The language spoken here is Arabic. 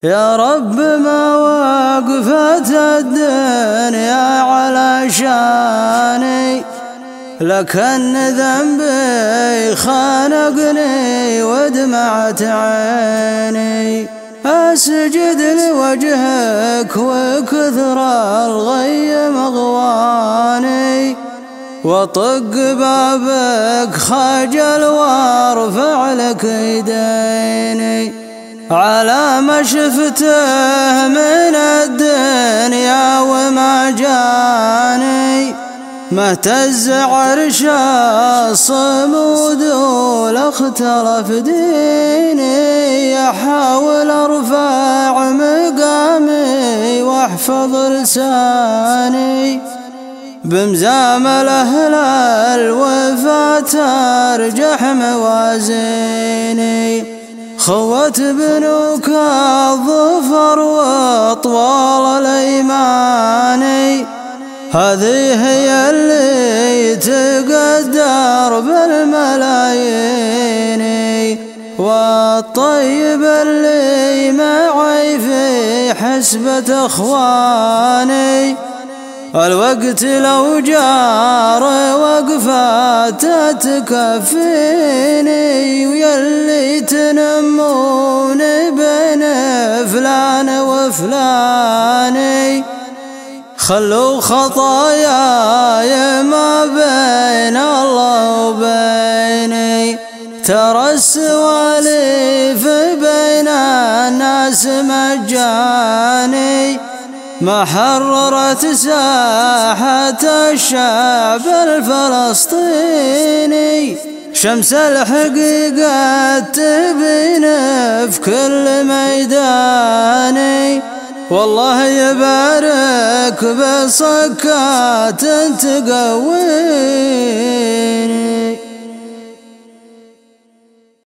يا رب ما وقفت الدنيا على شاني، لكن ذنبي خانقني ودمعت عيني. أسجد لوجهك وكثر الغي مغواني، وطق بابك خجل وارفع لك يديني. على ما شفته من الدنيا وما جاني، ما اهتز عرش الصمود ولا اختلف ديني. احاول ارفع مقامي واحفظ لساني، بمزام الاهل الوفا ترجح موازيني. خوت بنوك الظفر واطوال الايمان، هذه هي اللي تقدر بالملايين. والطيب اللي معي في حسبة اخواني، الوقت لو جار وقفات تكفيني. ويلي تنمون بين فلان وفلاني، خلوا خطاياي ما بين الله وبيني. ترى السواليف بين الناس مجاني، ما حررت ساحة الشعب الفلسطيني. شمس الحقيقة تبين في كل ميداني، والله يبارك بصكات تقويني.